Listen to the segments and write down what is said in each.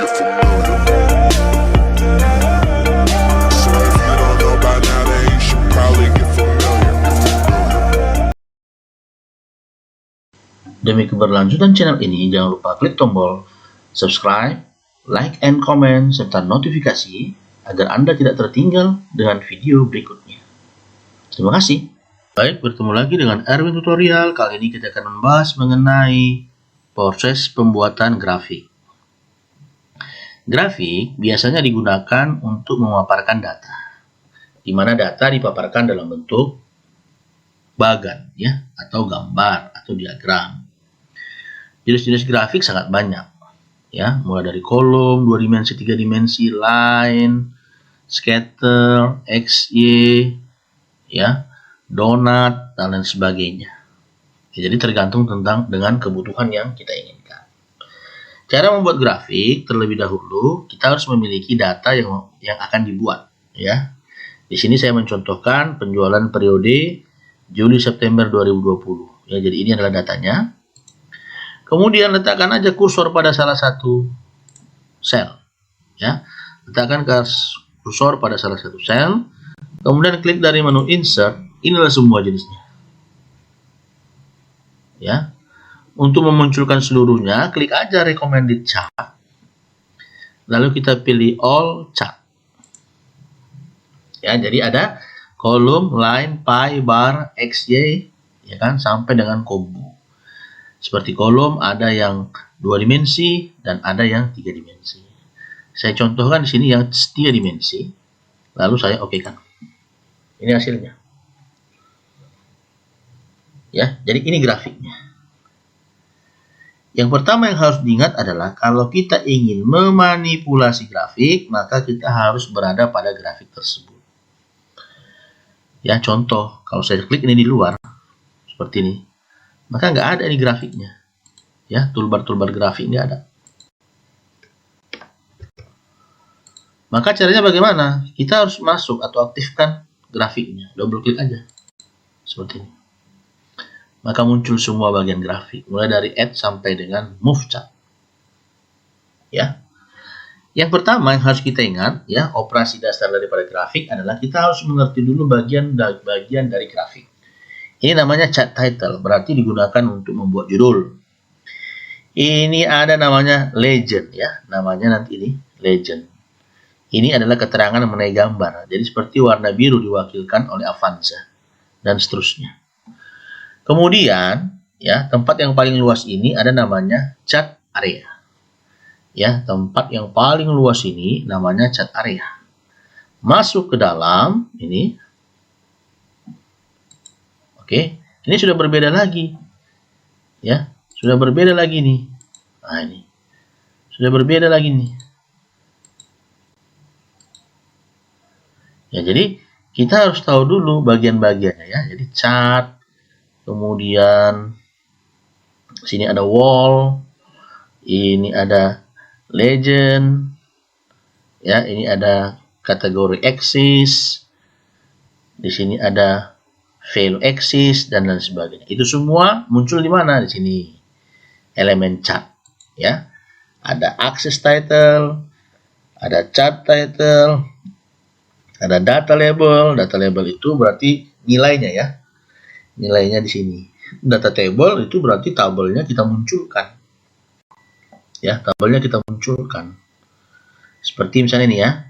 get familiar. So if you don't know by now, then you should probably get familiar. Demi keberlanjutan channel ini, jangan lupa klik tombol subscribe, like, and comment, serta notifikasi agar Anda tidak tertinggal dengan video berikutnya. Terima kasih. Baik, bertemu lagi dengan Erwin Tutorial. Kali ini kita akan membahas mengenai proses pembuatan grafik. Grafik biasanya digunakan untuk memaparkan data, di mana data dipaparkan dalam bentuk bagan, ya, atau gambar atau diagram. Jenis-jenis grafik sangat banyak, ya, mulai dari kolom, 2 dimensi, 3 dimensi, line, scatter, XY, ya, donat, dan lain sebagainya. Ya, jadi tergantung dengan kebutuhan yang kita inginkan. Cara membuat grafik, terlebih dahulu kita harus memiliki data yang akan dibuat, ya. Di sini saya mencontohkan penjualan periode Juli-September 2020. Ya, jadi ini adalah datanya. Kemudian letakkan aja kursor pada salah satu sel, ya. Letakkan kursor pada salah satu sel. Kemudian klik dari menu insert. Inilah semua jenisnya, ya. Untuk memunculkan seluruhnya, klik aja recommended chart. Lalu kita pilih all chart. Ya, jadi ada kolom, line, pie, bar, XY, ya kan, sampai dengan combo. Seperti kolom ada yang 2 dimensi dan ada yang 3 dimensi. Saya contohkan di sini yang 3 dimensi. Lalu saya oke-kan. Ini hasilnya. Ya, jadi ini grafiknya. Yang pertama yang harus diingat adalah kalau kita ingin memanipulasi grafik, maka kita harus berada pada grafik tersebut. Ya, contoh, kalau saya klik ini di luar, seperti ini, maka nggak ada ini grafiknya. Ya, toolbar grafik nggak ada. Maka caranya bagaimana? Kita harus masuk atau aktifkan grafiknya. Double klik aja. Seperti ini. Maka muncul semua bagian grafik, mulai dari add sampai dengan move chart. Ya. Yang pertama yang harus kita ingat, ya, operasi dasar daripada grafik adalah kita harus mengerti dulu bagian dari grafik. Ini namanya chart title, berarti digunakan untuk membuat judul. Ini ada namanya legend, ya, namanya nanti ini legend. Ini adalah keterangan mengenai gambar. Jadi seperti warna biru diwakilkan oleh Avanza dan seterusnya. Kemudian, ya, tempat yang paling luas ini ada namanya chart area. Ya, tempat yang paling luas ini namanya chart area. Masuk ke dalam ini. Oke, ini sudah berbeda lagi. Ya, sudah berbeda lagi nih. Nah, ini. Sudah berbeda lagi nih. Ya, jadi kita harus tahu dulu bagian-bagiannya, ya. Jadi chart, kemudian sini ada wall, ini ada legend, ya, ini ada kategori axis, di sini ada value axis dan lain sebagainya. Itu semua muncul di mana? Di sini elemen chart, ya. Ada axis title, ada chart title, ada data label. Data label itu berarti nilainya, ya. Nilainya di sini. Data table itu berarti tabelnya kita munculkan. Ya, tabelnya kita munculkan. Seperti misalnya ini, ya.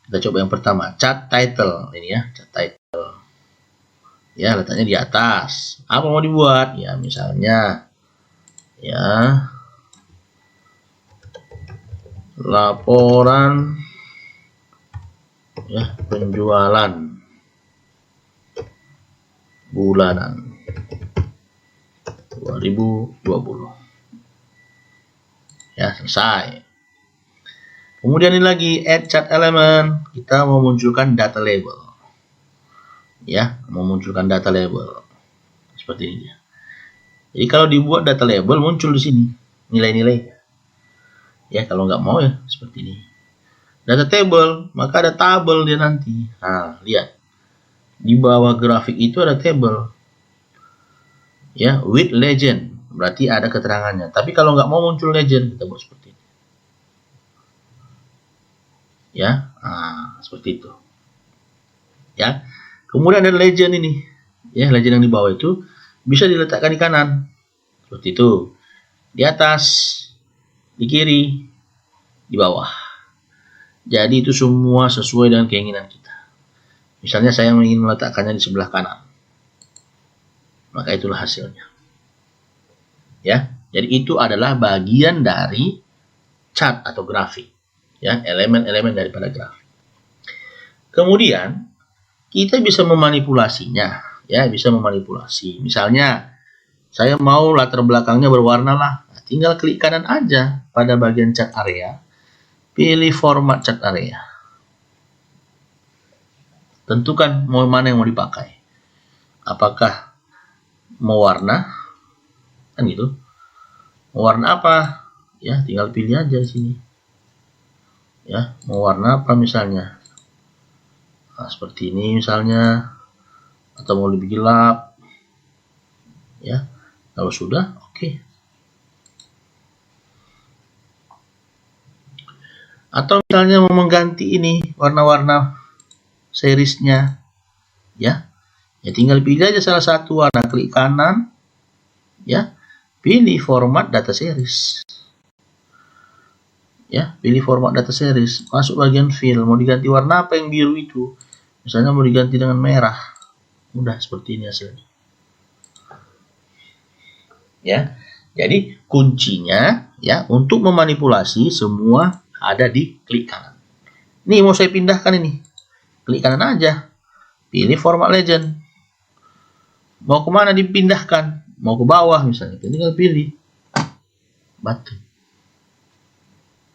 Kita coba yang pertama, chart title. Ini, ya, chart title. Ya, letaknya di atas. Apa mau dibuat? Ya, misalnya, ya, laporan, ya, penjualan bulanan 2020. Ya, selesai. Kemudian ini lagi add chart element. Kita mau munculkan data label. Ya, memunculkan data label seperti ini. Jadi kalau dibuat data label muncul di sini nilai-nilainya. Ya, kalau nggak mau, ya, seperti ini. Data table, maka ada tabel dia nanti. Nah, lihat. Di bawah grafik itu ada table. Ya, with legend. Berarti ada keterangannya. Tapi kalau nggak mau muncul legend, kita buat seperti ini. Ya, seperti itu. Ya. Kemudian ada legend ini. Ya, legend yang di bawah itu bisa diletakkan di kanan. Seperti itu. Di atas, di kiri, di bawah. Jadi itu semua sesuai dengan keinginan kita. Misalnya saya ingin meletakkannya di sebelah kanan. Maka itulah hasilnya. Ya, jadi itu adalah bagian dari chart atau grafik. Ya, elemen-elemen daripada grafik. Kemudian kita bisa memanipulasinya, ya, bisa memanipulasi. Misalnya, saya mau latar belakangnya berwarna lah. Nah, tinggal klik kanan aja pada bagian chart area, pilih format chart area. Tentukan mau mana yang mau dipakai. Apakah mau warna, kan gitu. Mau warna apa? Ya, tinggal pilih aja di sini. Ya, mau warna apa misalnya? Nah, seperti ini misalnya, atau mau lebih gelap, ya. Kalau sudah, oke. Atau misalnya mau mengganti ini warna-warna seriesnya, ya. Ya tinggal pilih aja salah satu warna, klik kanan, ya. Pilih format data series. Ya, pilih format data series, masuk bagian fill, mau diganti warna apa yang biru itu? Misalnya mau diganti dengan merah. Udah seperti ini hasilnya. Ya. Jadi kuncinya ya untuk memanipulasi semua ada di klik kanan. Nih mau saya pindahkan ini. Klik kanan aja. Pilih format legend. Mau kemana dipindahkan? Mau ke bawah misalnya. Tinggal pilih button.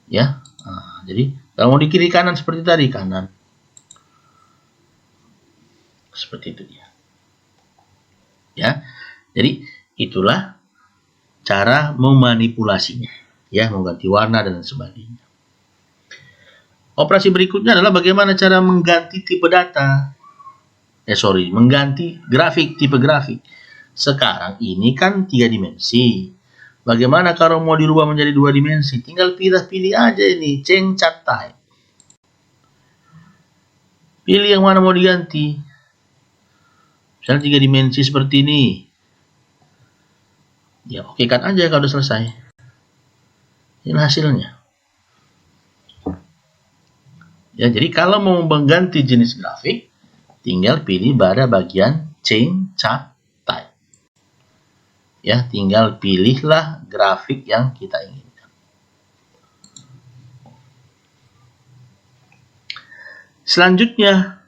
Ya. Nah, jadi kalau mau di kiri kanan seperti tadi, kanan. Seperti itu dia. Ya. Jadi itulah cara memanipulasinya. Ya, mengganti warna dan sebagainya. Operasi berikutnya adalah bagaimana cara mengganti tipe data. Mengganti grafik, tipe grafik. Sekarang ini kan 3 dimensi. Bagaimana kalau mau dirubah menjadi 2 dimensi? Tinggal pilih aja ini, change chart type. Pilih yang mana mau diganti. Misalnya 3 dimensi seperti ini. Ya, oke kan aja kalau sudah selesai. Ini hasilnya. Ya, jadi kalau mau mengganti jenis grafik, tinggal pilih pada bagian change chart type. Ya, tinggal pilihlah grafik yang kita inginkan. Selanjutnya,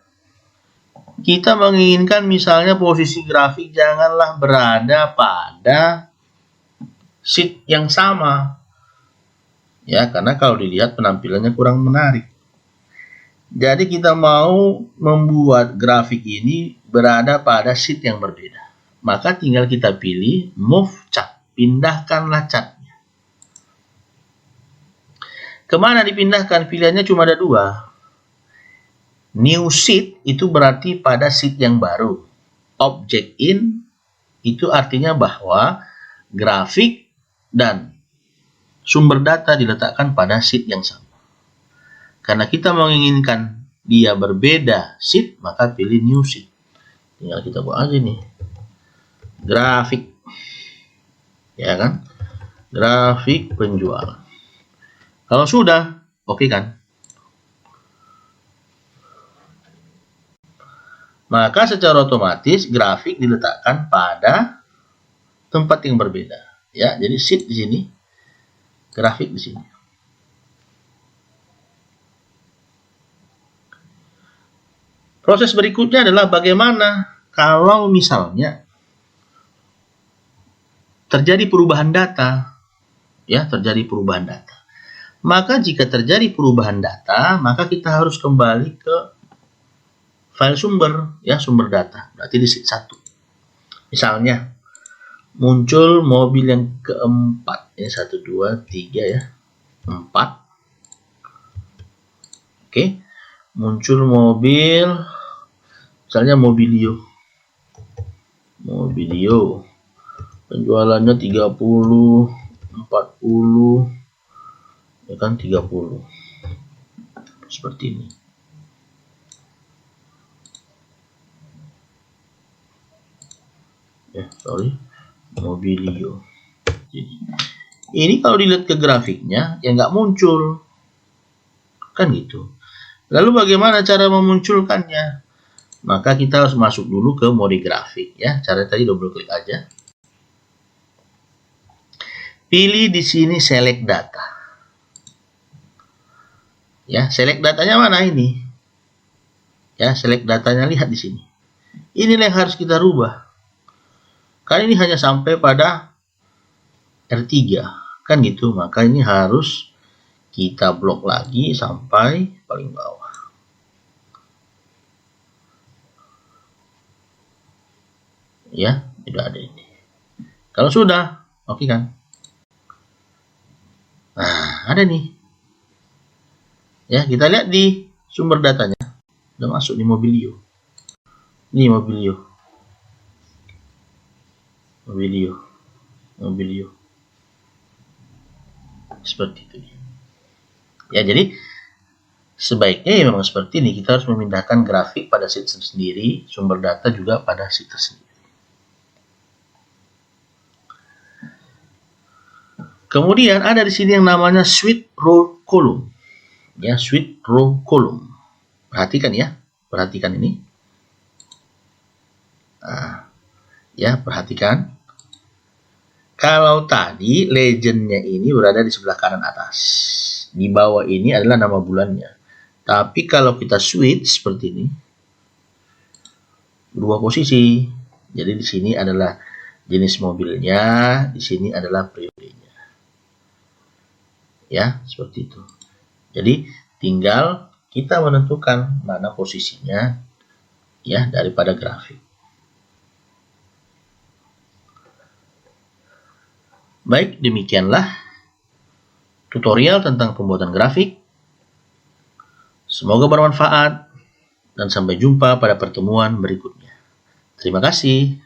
kita menginginkan misalnya posisi grafik janganlah berada pada sheet yang sama. Ya, karena kalau dilihat penampilannya kurang menarik. Jadi kita mau membuat grafik ini berada pada sheet yang berbeda. Maka tinggal kita pilih move chart. Pindahkanlah chartnya. Kemana dipindahkan? Pilihannya cuma ada 2. New sheet itu berarti pada sheet yang baru. Object in itu artinya bahwa grafik dan sumber data diletakkan pada sheet yang sama. Karena kita menginginkan dia berbeda sheet, maka pilih new sheet. Tinggal kita buat aja nih. Grafik. Ya kan? Grafik penjualan. Kalau sudah, oke kan? Maka secara otomatis grafik diletakkan pada tempat yang berbeda. Ya, jadi sheet di sini, grafik di sini. Proses berikutnya adalah bagaimana kalau misalnya terjadi perubahan data. Ya, terjadi perubahan data. Maka jika terjadi perubahan data, maka kita harus kembali ke file sumber, ya, sumber data. Berarti di sheet 1. Misalnya, muncul mobil yang keempat. Ini 1, 2, 3 ya. 4. Oke. Muncul mobil, misalnya Mobilio. Penjualannya 30, 40, ya kan 30. seperti ini. Mobilio. Jadi, ini kalau dilihat ke grafiknya, ya nggak muncul. Kan gitu. Lalu bagaimana cara memunculkannya? Maka kita harus masuk dulu ke mode grafik ya. Cara tadi double klik aja. Pilih di sini select data. Ya, select datanya mana ini? Ya, select datanya lihat di sini. Inilah yang harus kita rubah. Karena ini hanya sampai pada R3, kan gitu. Maka ini harus kita blok lagi sampai paling bawah. Ya, tidak ada ini. Kalau sudah, oke kan? Nah, ada nih. Ya, kita lihat di sumber datanya. Udah masuk di Mobilio. Ini Mobilio. Seperti itu. Ya, jadi sebaiknya memang seperti ini. Kita harus memindahkan grafik pada sheet sendiri, sumber data juga pada sheet sendiri. Kemudian ada di sini yang namanya switch row column. Ya, switch row column. Perhatikan ya, perhatikan ini. Nah, ya, perhatikan. Kalau tadi legendnya ini berada di sebelah kanan atas. Di bawah ini adalah nama bulannya. Tapi kalau kita switch seperti ini, dua posisi. Jadi di sini adalah jenis mobilnya, di sini adalah periodenya. Ya, seperti itu. Jadi tinggal kita menentukan mana posisinya ya daripada grafik. Baik, demikianlah tutorial tentang pembuatan grafik. Semoga bermanfaat dan sampai jumpa pada pertemuan berikutnya. Terima kasih.